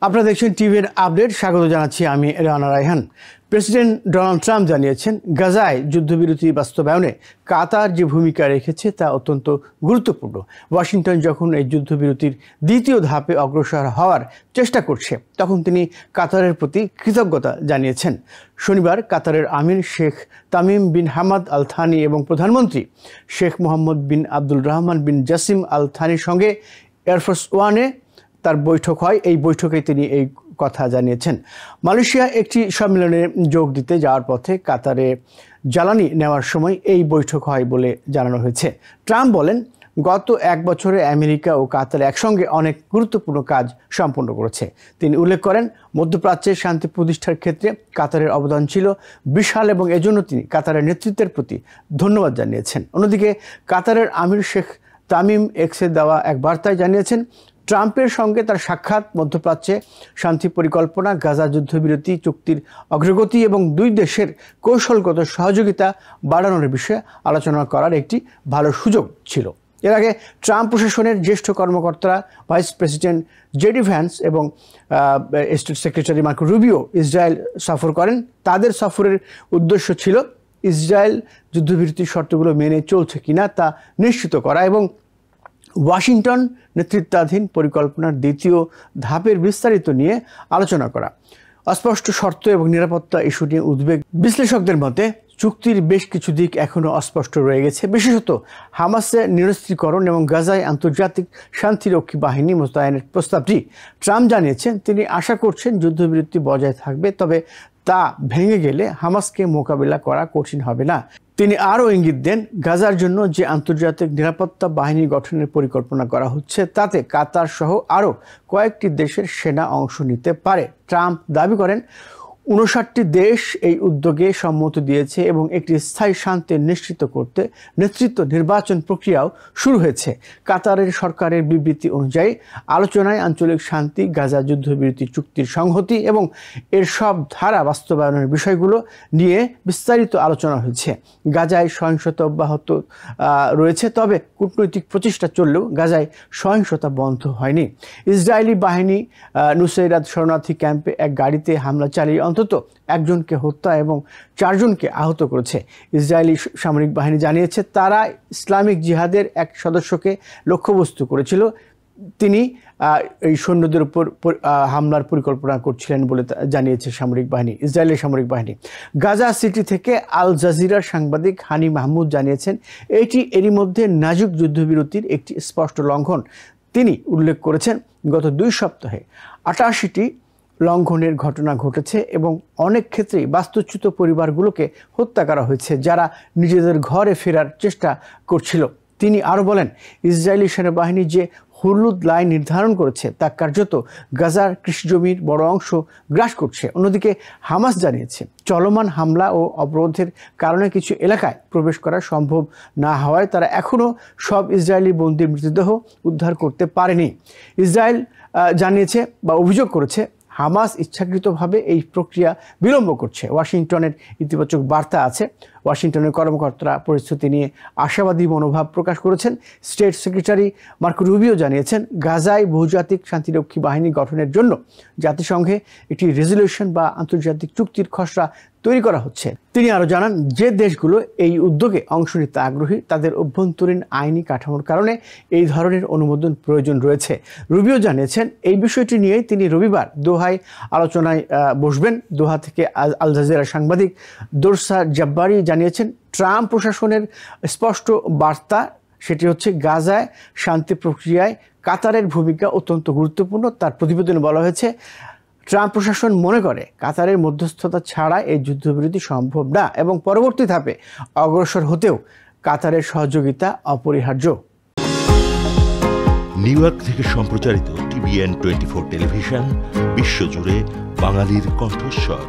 আপনারা দেখছেন টিভির আপডেট। স্বাগত জানাচ্ছি আমি Rana Raihan. President Donald Trump জানিয়েছেন গাজায় যুদ্ধবিরতি বাস্তবায়নে কাতার যে ভূমিকা রেখেছে তা অত্যন্ত গুরুত্বপূর্ণ। ওয়াশিংটন যখন এই যুদ্ধবিরতির দ্বিতীয় ধাপে অগ্রসর হওয়ার চেষ্টা করছে তখন তিনি কাতারের প্রতি কৃতজ্ঞতা জানিয়েছেন। শনিবার কাতারের আমির Sheikh Tamim bin Hamad Al Thani এবং প্রধানমন্ত্রী শেখ মোহাম্মদ বিন আব্দুল রহমান বিন জাসিম আল থানির সঙ্গে এয়ারফোর্স ওয়ানে তার বৈঠক হয়। এই বৈঠকে তিনি এই কথা জানিয়েছেন। মালয়েশিয়া একটি সম্মেলনে যোগ দিতে যাওয়ার পথে কাতারে জ্বালানি নেওয়ার সময় এই বৈঠক হয় বলে জানানো হয়েছে। ট্রাম্প বলেন, গত এক বছরে আমেরিকা ও কাতার একসঙ্গে অনেক গুরুত্বপূর্ণ কাজ সম্পন্ন করেছে। তিনি উল্লেখ করেন, মধ্যপ্রাচ্যের শান্তি প্রতিষ্ঠার ক্ষেত্রে কাতারের অবদান ছিল বিশাল এবং এজন্য তিনি কাতারের নেতৃত্বের প্রতি ধন্যবাদ জানিয়েছেন। অন্যদিকে কাতারের আমির শেখ তামিম এক্সে দেওয়া এক বার্তায় জানিয়েছেন, ট্রাম্পের সঙ্গে তার সাক্ষাৎ মধ্যপ্রাচ্যে শান্তি পরিকল্পনা, গাজা যুদ্ধবিরতি চুক্তির অগ্রগতি এবং দুই দেশের কৌশলগত সহযোগিতা বাড়ানোর বিষয়ে আলোচনা করার একটি ভালো সুযোগ ছিল। এর আগে ট্রাম্প প্রশাসনের জ্যেষ্ঠ কর্মকর্তারা ভাইস প্রেসিডেন্ট জেডি ভ্যান্স এবং state secretary Marco Rubio Israel সফর করেন। তাদের সফরের উদ্দেশ্য ছিল ইসরায়েল যুদ্ধবিরতির শর্তগুলো মেনে চলছে কিনা তা নিশ্চিত করা এবং ওয়াশিংটন নেতৃত্বাধীন পরিকল্পনার দ্বিতীয় ধাপের বিস্তারিত নিয়ে আলোচনা করা। অস্পষ্ট শর্ত এবং নিরাপত্তা ইস্যু নিয়ে উদ্বেগ। বিশ্লেষকদের মতে চুক্তির বেশ কিছু দিক এখনও অস্পষ্ট রয়ে গেছে, বিশেষত হামাসের নিরস্ত্রীকরণ এবং গাজায় আন্তর্জাতিক শান্তিরক্ষী বাহিনী মোতায়েনের প্রস্তাবটি। ট্রাম্প জানিয়েছেন, তিনি আশা করছেন যুদ্ধবিরতি বজায় থাকবে, তবে তা ভেঙে গেলে হামাসকে মোকাবিলা করা কঠিন হবে না। তিনি আরও ইঙ্গিত দেন, গাজার জন্য যে আন্তর্জাতিক নিরাপত্তা বাহিনী গঠনের পরিকল্পনা করা হচ্ছে তাতে কাতার সহ আরও কয়েকটি দেশের সেনা অংশ নিতে পারে। ট্রাম্প দাবি করেন, 59টি দেশ এই উদ্যোগে সম্মতি দিয়েছে এবং একটি স্থায়ী শান্তি নিশ্চিত করতে নেতৃত্ব নির্বাচন প্রক্রিয়াও শুরু হয়েছে। কাতারের সরকারের বিবৃতি অনুযায়ী আলোচনায় আঞ্চলিক শান্তি, গাজা যুদ্ধবিরতি চুক্তির সংহতি এবং এর সব ধারা বাস্তবায়নের বিষয়গুলো নিয়ে বিস্তারিত আলোচনা হয়েছে। গাজায় সহিংসতা অব্যাহত রয়েছে, তবে কূটনৈতিক প্রচেষ্টা চললেও গাজায় সহিংসতা বন্ধ হয়নি। ইসরায়েলি বাহিনী নুসাইরাত শরণার্থী ক্যাম্পে এক গাড়িতে হামলা চালিয়ে অন্তত একজনকে হত্যা এবং 4 জনকে আহত করেছে। ইসরায়েলি সামরিক বাহিনী জানিয়েছে, তারা ইসলামিক জিহাদের এক সদস্যকে লক্ষ্যবস্তু করেছিল। তিনি এই সৈন্যদের উপর হামলার পরিকল্পনা করছিলেন বলে জানিয়েছে সামরিক বাহিনী, ইসরায়েলের সামরিক বাহিনী। গাজা সিটি থেকে আল জাজিরার সাংবাদিক হানি মাহমুদ জানিয়েছেন, এটি এরই মধ্যে নাজুক যুদ্ধবিরতির একটি স্পষ্ট লঙ্ঘন। তিনি উল্লেখ করেছেন, গত 2 সপ্তাহে 88টি লঙ্ঘনের ঘটনা ঘটেছে এবং অনেক ক্ষেত্রেই বাস্তুচ্যুত পরিবারগুলোকে হত্যা করা হয়েছে, যারা নিজেদের ঘরে ফেরার চেষ্টা করছিল। তিনি আরও বলেন, ইসরায়েলি সেনাবাহিনী যে হলুদ লাইন নির্ধারণ করেছে তা কার্যত গাজার কৃষিজমির বড় অংশ গ্রাস করছে। অন্যদিকে হামাস জানিয়েছে, চলমান হামলা ও অবরোধের কারণে কিছু এলাকায় প্রবেশ করা সম্ভব না হওয়ায় তারা এখনও সব ইসরায়েলি বন্দীর মৃতদেহ উদ্ধার করতে পারেনি। ইসরায়েল জানিয়েছে বা অভিযোগ করেছে, হামাস ইচ্ছাকৃতভাবে এই প্রক্রিয়া বিলম্ব করছে। ওয়াশিংটনের ইতিবাচক বার্তা আছে। ওয়াশিংটনের কর্মকর্তারা পরিস্থিতি নিয়ে আশাবাদী মনোভাব প্রকাশ করেছেন। স্টেট সেক্রেটারি মার্কো রুবিও জানিয়েছেন, গাজায় বহুজাতিক শান্তিরক্ষী বাহিনী গঠনের জন্য জাতিসংঘে একটি রেজলিউশন বা আন্তর্জাতিক চুক্তির খসড়া তৈরি করা হচ্ছে। তিনি আরও জানান, যে দেশগুলো এই উদ্যোগে অংশ নিতে আগ্রহী তাদের অভ্যন্তরীণ আইনি কাঠামোর কারণে এই ধরনের অনুমোদন প্রয়োজন রয়েছে। রুবিও জানিয়েছেন, এই বিষয়টি নিয়েই তিনি রবিবার দোহায় আলোচনায় বসবেন। দোহা থেকে আল জাজিরার সাংবাদিক দোরসা জাব্বারি জানিয়েছেন, ট্রাম্প প্রশাসনের স্পষ্ট বার্তা, সেটি হচ্ছে গাজায় শান্তি প্রক্রিয়ায় কাতারের ভূমিকা অত্যন্ত গুরুত্বপূর্ণ। তার প্রতিবেদনে বলা হয়েছে, ট্রাম্প প্রশাসন মনে করে কাতারের মধ্যস্থতা ছাড়া এই যুদ্ধবিরতি সম্ভব না এবং পরবর্তী ধাপে অগ্রসর হতেও কাতারের সহযোগিতা অপরিহার্য। নিউ ইয়র্ক থেকে সম্প্রচারিত TVN 24 টেলিভিশন বিশ্বজুড়ে বাঙালির কণ্ঠস্বর।